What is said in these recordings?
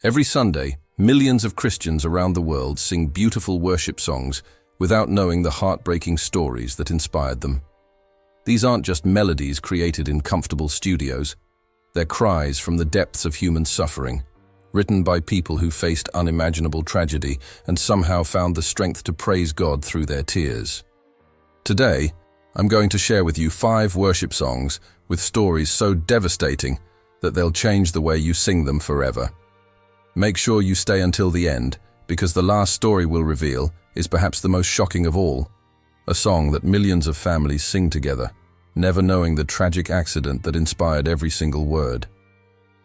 Every Sunday, millions of Christians around the world sing beautiful worship songs without knowing the heartbreaking stories that inspired them. These aren't just melodies created in comfortable studios. They're cries from the depths of human suffering, written by people who faced unimaginable tragedy and somehow found the strength to praise God through their tears. Today, I'm going to share with you 5 worship songs with stories so devastating that they'll change the way you sing them forever. Make sure you stay until the end, because the last story we'll reveal is perhaps the most shocking of all, a song that millions of families sing together, never knowing the tragic accident that inspired every single word.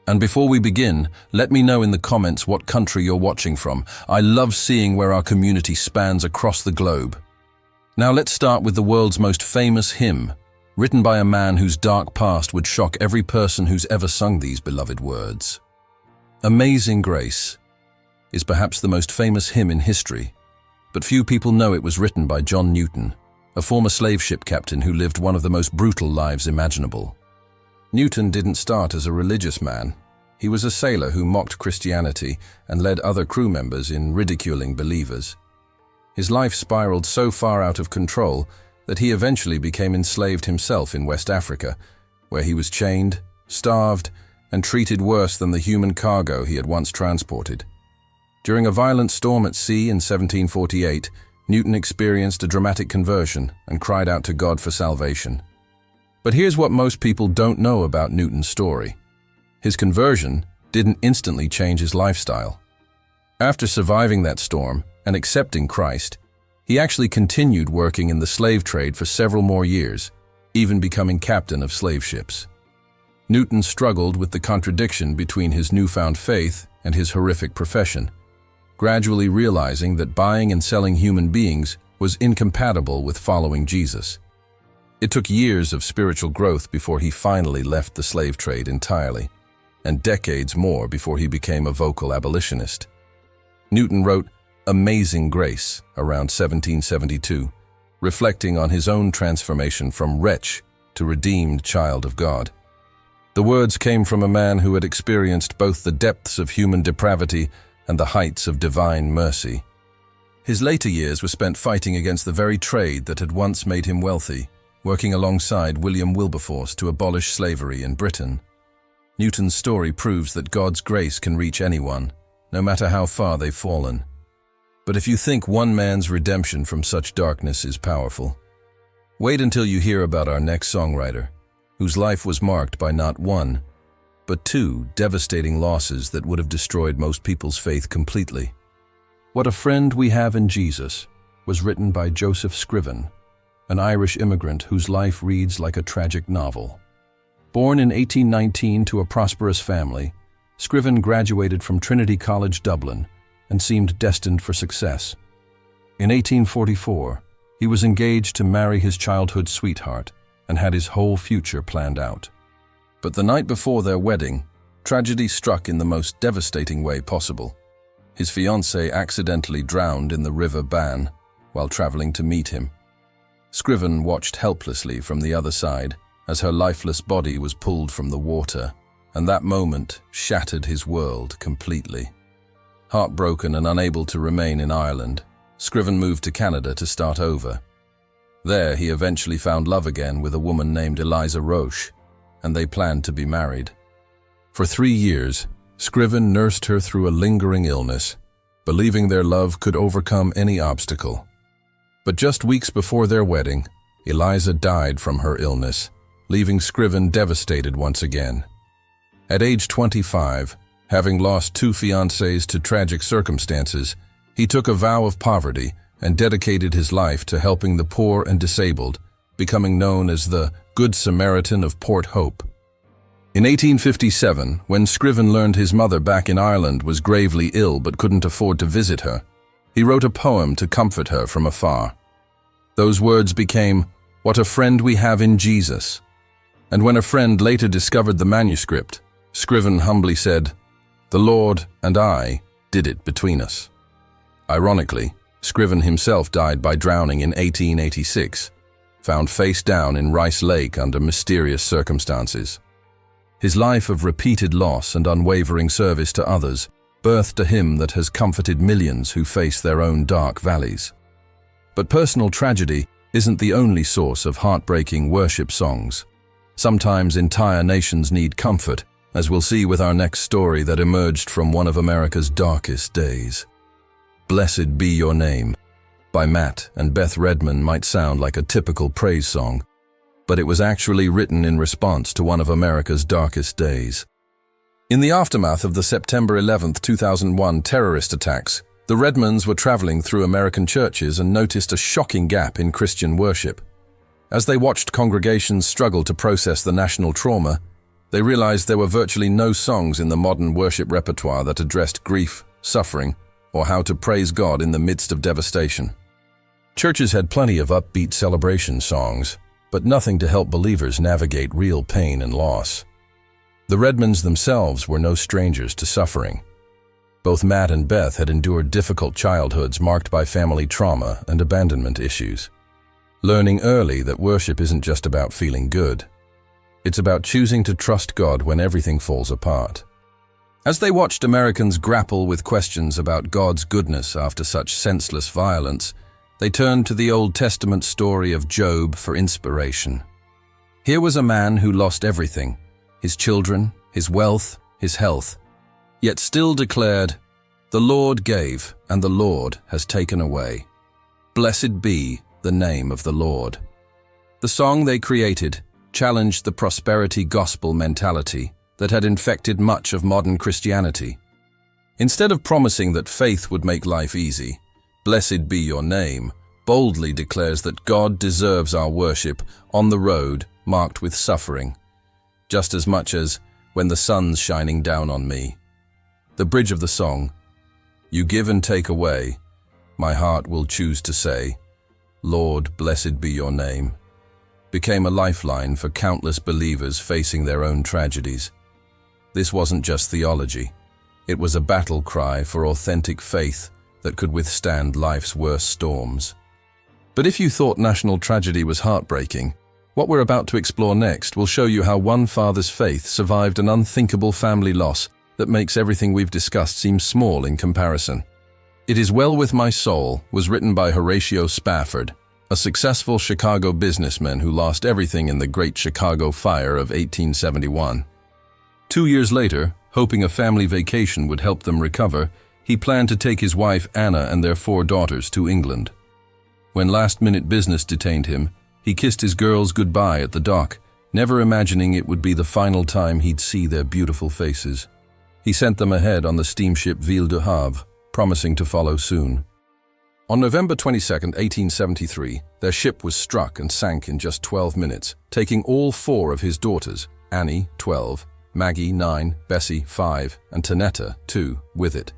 And before we begin, let me know in the comments what country you're watching from. I love seeing where our community spans across the globe. Now let's start with the world's most famous hymn, written by a man whose dark past would shock every person who's ever sung these beloved words. Amazing Grace is perhaps the most famous hymn in history, but few people know it was written by John Newton, a former slave ship captain who lived one of the most brutal lives imaginable. Newton didn't start as a religious man. He was a sailor who mocked Christianity and led other crew members in ridiculing believers. His life spiraled so far out of control that he eventually became enslaved himself in West Africa, where he was chained, starved, and treated worse than the human cargo he had once transported. During a violent storm at sea in 1748, Newton experienced a dramatic conversion and cried out to God for salvation. But here's what most people don't know about Newton's story. His conversion didn't instantly change his lifestyle. After surviving that storm and accepting Christ, he actually continued working in the slave trade for several more years, even becoming captain of slave ships. Newton struggled with the contradiction between his newfound faith and his horrific profession, gradually realizing that buying and selling human beings was incompatible with following Jesus. It took years of spiritual growth before he finally left the slave trade entirely, and decades more before he became a vocal abolitionist. Newton wrote Amazing Grace around 1772, reflecting on his own transformation from wretch to redeemed child of God. The words came from a man who had experienced both the depths of human depravity and the heights of divine mercy. His later years were spent fighting against the very trade that had once made him wealthy, working alongside William Wilberforce to abolish slavery in Britain. Newton's story proves that God's grace can reach anyone, no matter how far they've fallen. But if you think one man's redemption from such darkness is powerful, wait until you hear about our next songwriter, whose life was marked by not one, but 2 devastating losses that would have destroyed most people's faith completely. What a Friend We Have in Jesus was written by Joseph Scriven, an Irish immigrant whose life reads like a tragic novel. Born in 1819 to a prosperous family, Scriven graduated from Trinity College, Dublin, and seemed destined for success. In 1844, he was engaged to marry his childhood sweetheart and had his whole future planned out. But the night before their wedding, tragedy struck in the most devastating way possible. His fiancée accidentally drowned in the River Bann while traveling to meet him. Scriven watched helplessly from the other side as her lifeless body was pulled from the water, and that moment shattered his world completely. Heartbroken and unable to remain in Ireland, Scriven moved to Canada to start over. There, he eventually found love again with a woman named Eliza Roche, and they planned to be married. For 3 years, Scriven nursed her through a lingering illness, believing their love could overcome any obstacle. But just weeks before their wedding, Eliza died from her illness, leaving Scriven devastated once again. At age 25, having lost 2 fiancées to tragic circumstances, he took a vow of poverty and dedicated his life to helping the poor and disabled, becoming known as the Good Samaritan of Port Hope. In 1857, when Scriven learned his mother back in Ireland was gravely ill but couldn't afford to visit her, he wrote a poem to comfort her from afar. Those words became, What a Friend We Have in Jesus. And when a friend later discovered the manuscript, Scriven humbly said, The Lord and I did it between us. Ironically, Scriven himself died by drowning in 1886, found face down in Rice Lake under mysterious circumstances. His life of repeated loss and unwavering service to others birthed a hymn that has comforted millions who face their own dark valleys. But personal tragedy isn't the only source of heartbreaking worship songs. Sometimes entire nations need comfort, as we'll see with our next story that emerged from one of America's darkest days. Blessed Be Your Name by Matt and Beth Redman might sound like a typical praise song, but it was actually written in response to one of America's darkest days. In the aftermath of the September 11, 2001 terrorist attacks, the Redmans were traveling through American churches and noticed a shocking gap in Christian worship. As they watched congregations struggle to process the national trauma, they realized there were virtually no songs in the modern worship repertoire that addressed grief, suffering, or how to praise God in the midst of devastation. Churches had plenty of upbeat celebration songs, but nothing to help believers navigate real pain and loss. The Redmans themselves were no strangers to suffering. Both Matt and Beth had endured difficult childhoods marked by family trauma and abandonment issues. Learning early that worship isn't just about feeling good. It's about choosing to trust God when everything falls apart. As they watched Americans grapple with questions about God's goodness after such senseless violence, they turned to the Old Testament story of Job for inspiration. Here was a man who lost everything, his children, his wealth, his health, yet still declared, "The Lord gave, and the Lord has taken away. Blessed be the name of the Lord." The song they created challenged the prosperity gospel mentality that had infected much of modern Christianity. Instead of promising that faith would make life easy, Blessed Be Your Name boldly declares that God deserves our worship on the road marked with suffering, just as much as when the sun's shining down on me. The bridge of the song, "You give and take away, my heart will choose to say, Lord, blessed be your name," became a lifeline for countless believers facing their own tragedies. This wasn't just theology. It was a battle cry for authentic faith that could withstand life's worst storms. But if you thought national tragedy was heartbreaking, what we're about to explore next will show you how one father's faith survived an unthinkable family loss that makes everything we've discussed seem small in comparison. It Is Well With My Soul was written by Horatio Spafford, a successful Chicago businessman who lost everything in the Great Chicago Fire of 1871. 2 years later, hoping a family vacation would help them recover, he planned to take his wife Anna and their 4 daughters to England. When last-minute business detained him, he kissed his girls goodbye at the dock, never imagining it would be the final time he'd see their beautiful faces. He sent them ahead on the steamship Ville de Havre, promising to follow soon. On November 22, 1873, their ship was struck and sank in just 12 minutes, taking all 4 of his daughters, Annie, 12, Maggie, 9, Bessie, 5, and Tanetta, 2, with it.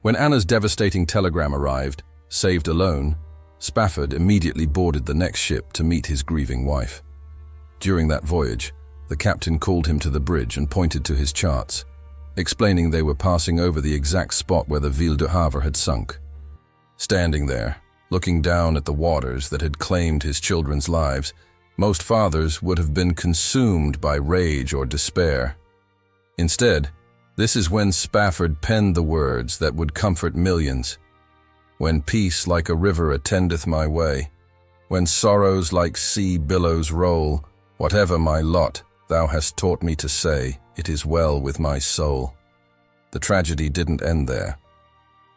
When Anna's devastating telegram arrived, saved alone, Spafford immediately boarded the next ship to meet his grieving wife. During that voyage, the captain called him to the bridge and pointed to his charts, explaining they were passing over the exact spot where the Ville de Havre had sunk. Standing there, looking down at the waters that had claimed his children's lives, most fathers would have been consumed by rage or despair. Instead, this is when Spafford penned the words that would comfort millions. "When peace like a river attendeth my way, when sorrows like sea billows roll, whatever my lot, thou hast taught me to say, it is well with my soul." The tragedy didn't end there.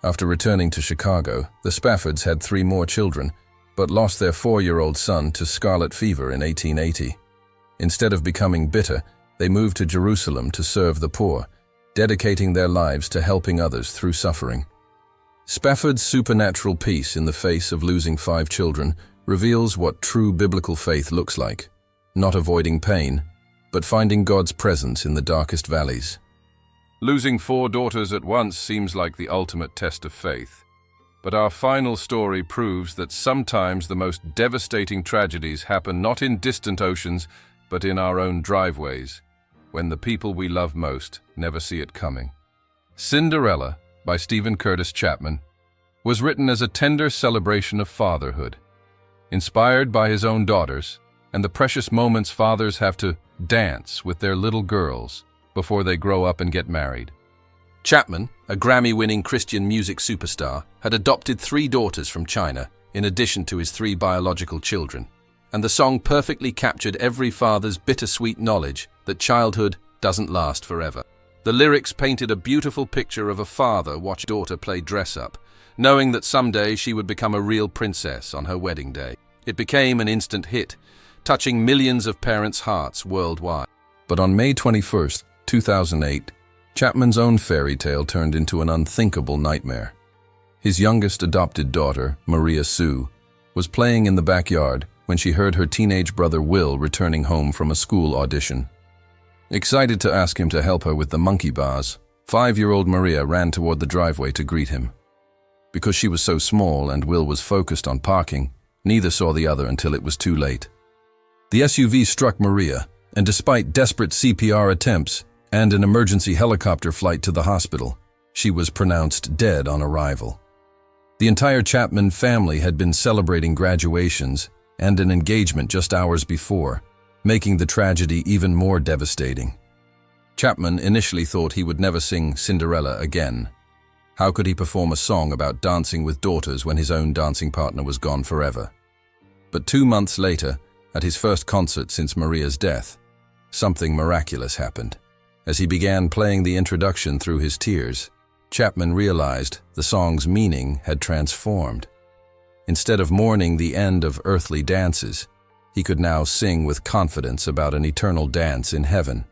After returning to Chicago, the Spaffords had 3 more children, but lost their 4-year-old son to scarlet fever in 1880. Instead of becoming bitter, they moved to Jerusalem to serve the poor, dedicating their lives to helping others through suffering. Spafford's supernatural peace in the face of losing 5 children reveals what true biblical faith looks like, not avoiding pain, but finding God's presence in the darkest valleys. Losing 4 daughters at once seems like the ultimate test of faith. But our final story proves that sometimes the most devastating tragedies happen not in distant oceans, but in our own driveways, when the people we love most never see it coming. Cinderella, by Stephen Curtis Chapman, was written as a tender celebration of fatherhood, inspired by his own daughters and the precious moments fathers have to dance with their little girls before they grow up and get married. Chapman, a Grammy-winning Christian music superstar, had adopted 3 daughters from China, in addition to his 3 biological children, and the song perfectly captured every father's bittersweet knowledge that childhood doesn't last forever. The lyrics painted a beautiful picture of a father watching his daughter play dress-up, knowing that someday she would become a real princess on her wedding day. It became an instant hit, touching millions of parents' hearts worldwide. But on May 21, 2008, Chapman's own fairy tale turned into an unthinkable nightmare. His youngest adopted daughter, Maria Sue, was playing in the backyard when she heard her teenage brother Will returning home from a school audition. Excited to ask him to help her with the monkey bars, 5-year-old Maria ran toward the driveway to greet him. Because she was so small and Will was focused on parking, neither saw the other until it was too late. The SUV struck Maria, and despite desperate CPR attempts and an emergency helicopter flight to the hospital, she was pronounced dead on arrival. The entire Chapman family had been celebrating graduations and an engagement just hours before, making the tragedy even more devastating. Chapman initially thought he would never sing Cinderella again. How could he perform a song about dancing with daughters when his own dancing partner was gone forever? But 2 months later, at his first concert since Maria's death, something miraculous happened. As he began playing the introduction through his tears, Chapman realized the song's meaning had transformed. Instead of mourning the end of earthly dances, he could now sing with confidence about an eternal dance in heaven.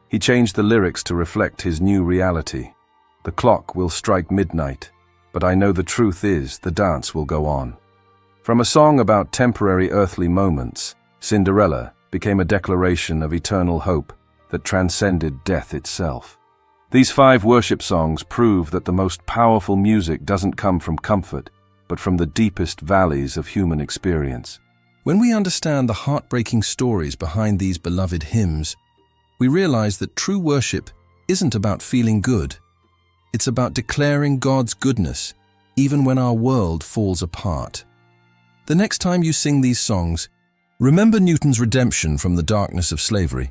He changed the lyrics to reflect his new reality. The clock will strike midnight, but I know the truth is the dance will go on. From a song about temporary earthly moments, Cinderella became a declaration of eternal hope that transcended death itself. These 5 worship songs prove that the most powerful music doesn't come from comfort, but from the deepest valleys of human experience. When we understand the heartbreaking stories behind these beloved hymns, we realize that true worship isn't about feeling good. It's about declaring God's goodness, even when our world falls apart. The next time you sing these songs, remember Newton's redemption from the darkness of slavery,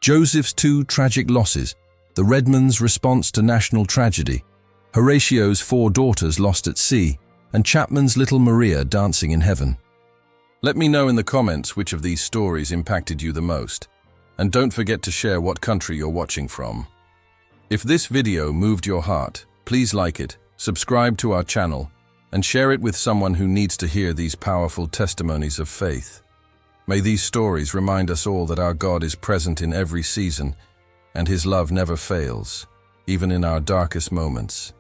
Joseph's 2 tragic losses, the Redmonds' response to national tragedy, Horatio's 4 daughters lost at sea, and Chapman's little Maria dancing in heaven. Let me know in the comments which of these stories impacted you the most, and don't forget to share what country you're watching from. If this video moved your heart, please like it, subscribe to our channel, and share it with someone who needs to hear these powerful testimonies of faith. May these stories remind us all that our God is present in every season, and His love never fails, even in our darkest moments.